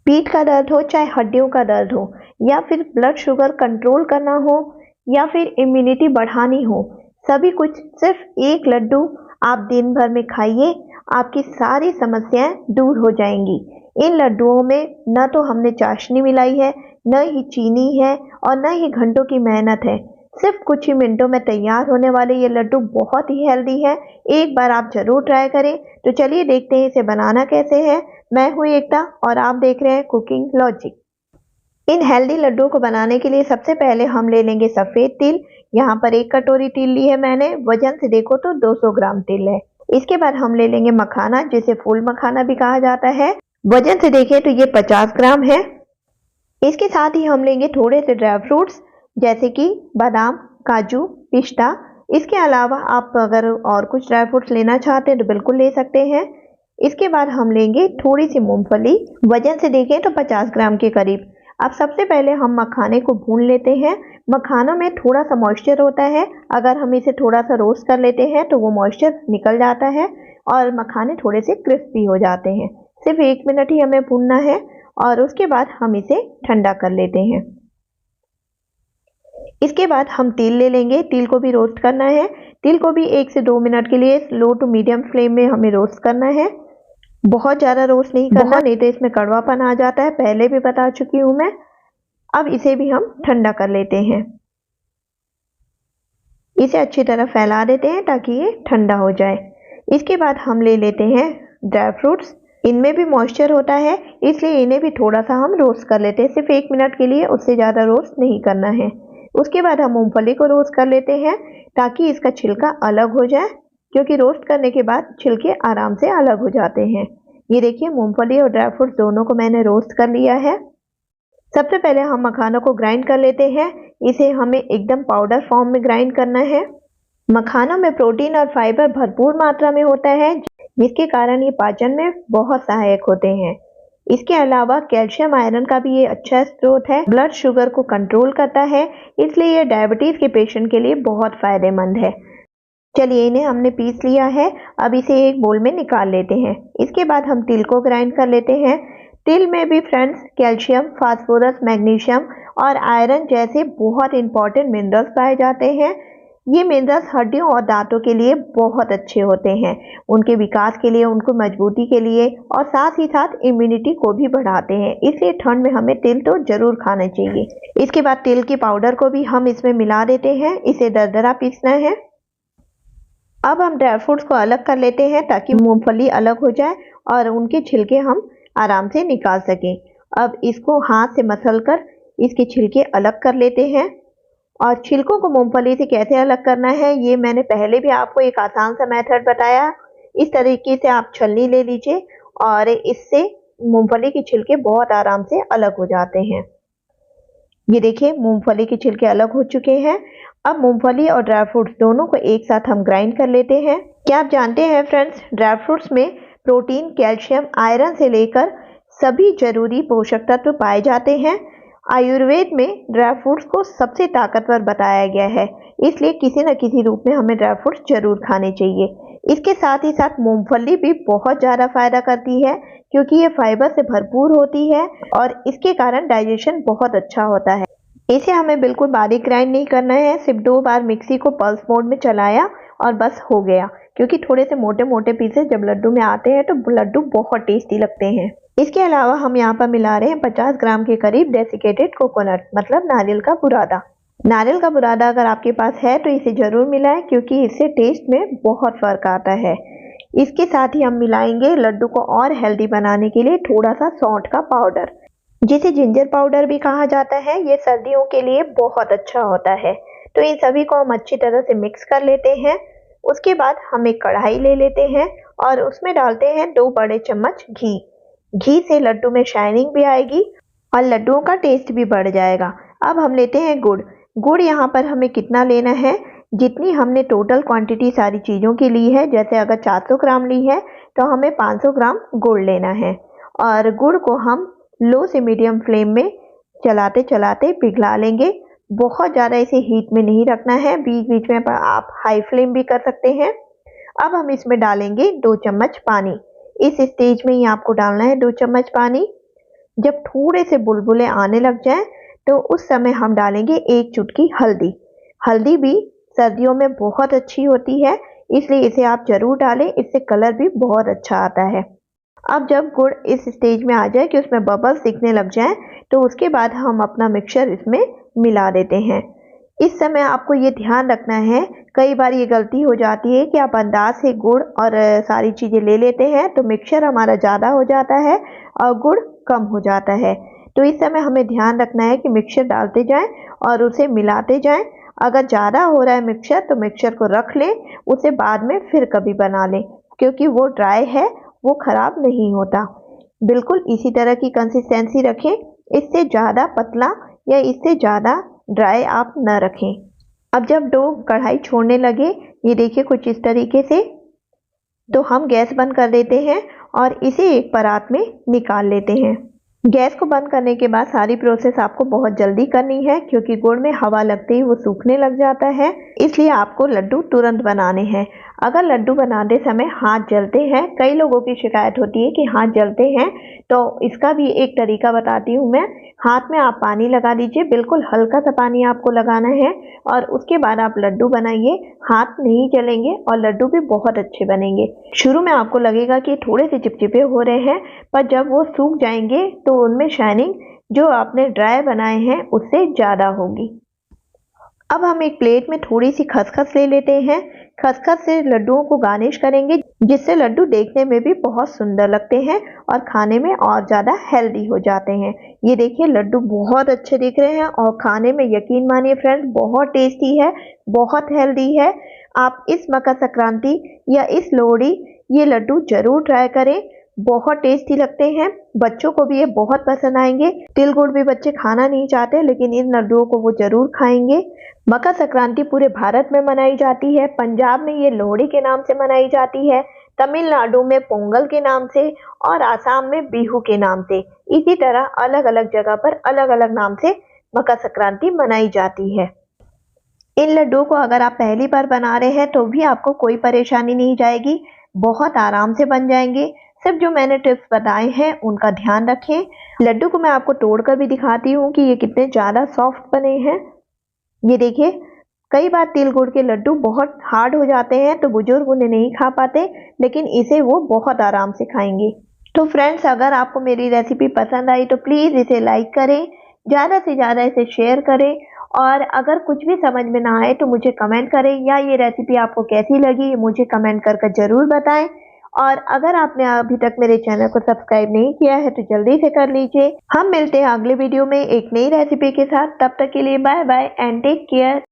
पीठ का दर्द हो, चाहे हड्डियों का दर्द हो, या फिर ब्लड शुगर कंट्रोल करना हो, या फिर इम्यूनिटी बढ़ानी हो, सभी कुछ सिर्फ एक लड्डू आप दिन भर में खाइए, आपकी सारी समस्याएं दूर हो जाएंगी। इन लड्डुओं में न तो हमने चाशनी मिलाई है, न ही चीनी है, और न ही घंटों की मेहनत है। सिर्फ कुछ ही मिनटों में तैयार होने वाले ये लड्डू बहुत ही हेल्दी है। एक बार आप जरूर ट्राई करें। तो चलिए देखते हैं इसे बनाना कैसे है। मैं हूँ एकता और आप देख रहे हैं कुकिंग लॉजिक। इन हेल्दी लड्डुओं को बनाने के लिए सबसे पहले हम ले लेंगे सफेद तिल। यहाँ पर 1 कटोरी तिल ली है मैंने। वजन से देखो तो 200 ग्राम तिल है। इसके बाद हम ले लेंगे मखाना, जिसे फूल मखाना भी कहा जाता है। वजन से देखें तो ये 50 ग्राम है। इसके साथ ही हम लेंगे थोड़े से ड्राई फ्रूट्स, जैसे कि बादाम, काजू, पिस्ता। इसके अलावा आप अगर और कुछ ड्राई फ्रूट्स लेना चाहते हैं तो बिल्कुल ले सकते हैं। इसके बाद हम लेंगे थोड़ी सी मूंगफली। वजन से देखें तो 50 ग्राम के करीब। अब सबसे पहले हम मखाने को भून लेते हैं। मखानों में थोड़ा सा मॉइस्चर होता है, अगर हम इसे थोड़ा सा रोस्ट कर लेते हैं तो वो मॉइस्चर निकल जाता है और मखाने थोड़े से क्रिस्पी हो जाते हैं। सिर्फ 1 मिनट ही हमें भूनना है और उसके बाद हम इसे ठंडा कर लेते हैं। इसके बाद हम तिल ले लेंगे। तिल को भी रोस्ट करना है। तिल को भी 1 से 2 मिनट के लिए लो टू मीडियम फ्लेम में हमें रोस्ट करना है। बहुत ज़्यादा रोस्ट नहीं करना, नहीं तो इसमें कड़वापन आ जाता है, पहले भी बता चुकी हूँ मैं। अब इसे भी हम ठंडा कर लेते हैं। इसे अच्छी तरह फैला देते हैं ताकि ये ठंडा हो जाए। इसके बाद हम ले लेते हैं ड्राई फ्रूट्स। इनमें भी मॉइस्चर होता है, इसलिए इन्हें भी थोड़ा सा हम रोस्ट कर लेते हैं। सिर्फ 1 मिनट के लिए, उससे ज़्यादा रोस्ट नहीं करना है। उसके बाद हम मूंगफली को रोस्ट कर लेते हैं ताकि इसका छिलका अलग हो जाए, क्योंकि रोस्ट करने के बाद छिलके आराम से अलग हो जाते हैं। ये देखिए, मूंगफली और ड्राई फ्रूट्स दोनों को मैंने रोस्ट कर लिया है। सबसे पहले हम मखानों को ग्राइंड कर लेते हैं। इसे हमें एकदम पाउडर फॉर्म में ग्राइंड करना है। मखानों में प्रोटीन और फाइबर भरपूर मात्रा में होता है, जिसके कारण ये पाचन में बहुत सहायक होते हैं। इसके अलावा कैल्शियम आयरन का भी ये अच्छा स्रोत है। ब्लड शुगर को कंट्रोल करता है, इसलिए ये डायबिटीज के पेशेंट के लिए बहुत फायदेमंद है। चलिए, इन्हें हमने पीस लिया है। अब इसे एक बोल में निकाल लेते हैं। इसके बाद हम तिल को ग्राइंड कर लेते हैं। तिल में भी फ्रेंड्स कैल्शियम, फास्फोरस, मैग्नीशियम और आयरन जैसे बहुत इंपॉर्टेंट मिनरल्स पाए जाते हैं। ये मिनरल्स हड्डियों और दांतों के लिए बहुत अच्छे होते हैं, उनके विकास के लिए, उनको मजबूती के लिए, और साथ ही साथ इम्यूनिटी को भी बढ़ाते हैं। इसलिए ठंड में हमें तिल तो जरूर खाना चाहिए। इसके बाद तिल की पाउडर को भी हम इसमें मिला देते हैं। इसे दरदरा पीसना है। अब हम ड्राई फ्रूट्स को अलग कर लेते हैं ताकि मूंगफली अलग हो जाए और उनके छिलके हम आराम से निकाल सकें। अब इसको हाथ से मसल कर इसके छिलके अलग कर लेते हैं। और छिलकों को मूंगफली से कैसे अलग करना है, ये मैंने पहले भी आपको एक आसान सा मेथड बताया। इस तरीके से आप छलनी ले लीजिए और इससे मूंगफली के छिलके बहुत आराम से अलग हो जाते हैं। ये देखिए, मूंगफली के छिलके अलग हो चुके हैं। अब मूंगफली और ड्राई फ्रूट्स दोनों को एक साथ हम ग्राइंड कर लेते हैं। क्या आप जानते हैं फ्रेंड्स, ड्राई फ्रूट्स में प्रोटीन, कैल्शियम, आयरन से लेकर सभी जरूरी पोषक तत्व पाए जाते हैं। आयुर्वेद में ड्राई फ्रूट्स को सबसे ताकतवर बताया गया है, इसलिए किसी न किसी रूप में हमें ड्राई फ्रूट्स जरूर खाने चाहिए। इसके साथ ही साथ मूंगफली भी बहुत ज़्यादा फायदा करती है, क्योंकि ये फाइबर से भरपूर होती है और इसके कारण डाइजेशन बहुत अच्छा होता है। इसे हमें बिल्कुल बारीक ग्राइंड नहीं करना है, सिर्फ 2 बार मिक्सी को पल्स मोड में चलाया और बस हो गया। क्योंकि थोड़े से मोटे मोटे पीसेस जब लड्डू में आते हैं तो लड्डू बहुत टेस्टी लगते हैं। इसके अलावा हम यहाँ पर मिला रहे हैं 50 ग्राम के करीब डेसिकेटेड कोकोनट, मतलब नारियल का बुरादा। नारियल का बुरादा अगर आपके पास है तो इसे जरूर मिलाएं, क्योंकि इससे टेस्ट में बहुत फर्क आता है। इसके साथ ही हम मिलाएंगे लड्डू को और हेल्दी बनाने के लिए थोड़ा सा सौंठ का पाउडर, जिसे जिंजर पाउडर भी कहा जाता है। ये सर्दियों के लिए बहुत अच्छा होता है। तो इन सभी को हम अच्छी तरह से मिक्स कर लेते हैं। उसके बाद हम एक कढ़ाई ले लेते हैं और उसमें डालते हैं 2 बड़े चम्मच घी। घी से लड्डू में शाइनिंग भी आएगी और लड्डुओं का टेस्ट भी बढ़ जाएगा। अब हम लेते हैं गुड़। गुड़ यहाँ पर हमें कितना लेना है, जितनी हमने टोटल क्वांटिटी सारी चीज़ों की ली है, जैसे अगर 400 ग्राम ली है तो हमें 500 ग्राम गुड़ लेना है। और गुड़ को हम लो से मीडियम फ्लेम में चलाते चलाते पिघला लेंगे। बहुत ज़्यादा इसे हीट में नहीं रखना है, बीच बीच में आप हाई फ्लेम भी कर सकते हैं। अब हम इसमें डालेंगे 2 चम्मच पानी। इस स्टेज में ही आपको डालना है 2 चम्मच पानी। जब थोड़े से बुलबुले आने लग जाएं तो उस समय हम डालेंगे 1 चुटकी हल्दी। हल्दी भी सर्दियों में बहुत अच्छी होती है, इसलिए इसे आप जरूर डालें, इससे कलर भी बहुत अच्छा आता है। अब जब गुड़ इस स्टेज में आ जाए कि उसमें बबल्स दिखने लग जाएं, तो उसके बाद हम अपना मिक्सचर इसमें मिला देते हैं। इस समय आपको ये ध्यान रखना है, कई बार ये गलती हो जाती है कि आप अंदाज से गुड़ और सारी चीज़ें ले लेते हैं तो मिक्सचर हमारा ज़्यादा हो जाता है और गुड़ कम हो जाता है। तो इस समय हमें ध्यान रखना है कि मिक्सचर डालते जाएं और उसे मिलाते जाएं। अगर ज़्यादा हो रहा है मिक्सचर तो मिक्सचर को रख लें, उसे बाद में फिर कभी बना लें, क्योंकि वो ड्राई है, वो खराब नहीं होता। बिल्कुल इसी तरह की कंसिस्टेंसी रखें, इससे ज़्यादा पतला या इससे ज़्यादा ड्राई आप न रखें। अब जब डो कढ़ाई छोड़ने लगे, ये देखिए कुछ इस तरीके से, तो हम गैस बंद कर देते हैं और इसे एक परात में निकाल लेते हैं। गैस को बंद करने के बाद सारी प्रोसेस आपको बहुत जल्दी करनी है, क्योंकि गुड़ में हवा लगते ही वो सूखने लग जाता है, इसलिए आपको लड्डू तुरंत बनाने हैं। अगर लड्डू बनाते समय हाथ जलते हैं, कई लोगों की शिकायत होती है कि हाथ जलते हैं, तो इसका भी एक तरीका बताती हूँ मैं। हाथ में आप पानी लगा दीजिए, बिल्कुल हल्का सा पानी आपको लगाना है और उसके बाद आप लड्डू बनाइए। हाथ नहीं जलेंगे और लड्डू भी बहुत अच्छे बनेंगे। शुरू में आपको लगेगा कि थोड़े से चिपचिपे हो रहे हैं, पर जब वो सूख जाएंगे तो उनमें शाइनिंग जो आपने ड्राई बनाए हैं उससे ज़्यादा होगी। अब हम एक प्लेट में थोड़ी सी खसखस ले लेते हैं। खसखस से लड्डुओं को गार्निश करेंगे, जिससे लड्डू देखने में भी बहुत सुंदर लगते हैं और खाने में और ज़्यादा हेल्दी हो जाते हैं। ये देखिए लड्डू बहुत अच्छे दिख रहे हैं और खाने में यकीन मानिए फ्रेंड्स बहुत टेस्टी है, बहुत हेल्दी है। आप इस मकर संक्रांति या इस लोहड़ी ये लड्डू जरूर ट्राई करें, बहुत टेस्टी लगते हैं। बच्चों को भी ये बहुत पसंद आएंगे। तिल गुड़ भी बच्चे खाना नहीं चाहते, लेकिन इन लड्डुओं को वो जरूर खाएंगे। मकर संक्रांति पूरे भारत में मनाई जाती है। पंजाब में ये लोहड़ी के नाम से मनाई जाती है, तमिलनाडु में पोंगल के नाम से और आसाम में बिहू के नाम से। इसी तरह अलग अलग जगह पर अलग अलग नाम से मकर संक्रांति मनाई जाती है। इन लड्डुओं को अगर आप पहली बार बना रहे हैं तो भी आपको कोई परेशानी नहीं जाएगी, बहुत आराम से बन जाएंगे। सिर्फ जो मैंने टिप्स बताए हैं उनका ध्यान रखें। लड्डू को मैं आपको तोड़कर भी दिखाती हूँ कि ये कितने ज़्यादा सॉफ्ट बने हैं। ये देखिए, कई बार तिल गुड़ के लड्डू बहुत हार्ड हो जाते हैं तो बुजुर्ग उन्हें नहीं खा पाते, लेकिन इसे वो बहुत आराम से खाएंगे। तो फ्रेंड्स, अगर आपको मेरी रेसिपी पसंद आई तो प्लीज़ इसे लाइक करें, ज़्यादा से ज़्यादा इसे शेयर करें और अगर कुछ भी समझ में ना आए तो मुझे कमेंट करें, या ये रेसिपी आपको कैसी लगी ये मुझे कमेंट कर ज़रूर बताएं। और अगर आपने अभी तक मेरे चैनल को सब्सक्राइब नहीं किया है तो जल्दी से कर लीजिए। हम मिलते हैं अगले वीडियो में एक नई रेसिपी के साथ। तब तक के लिए bye bye and take care.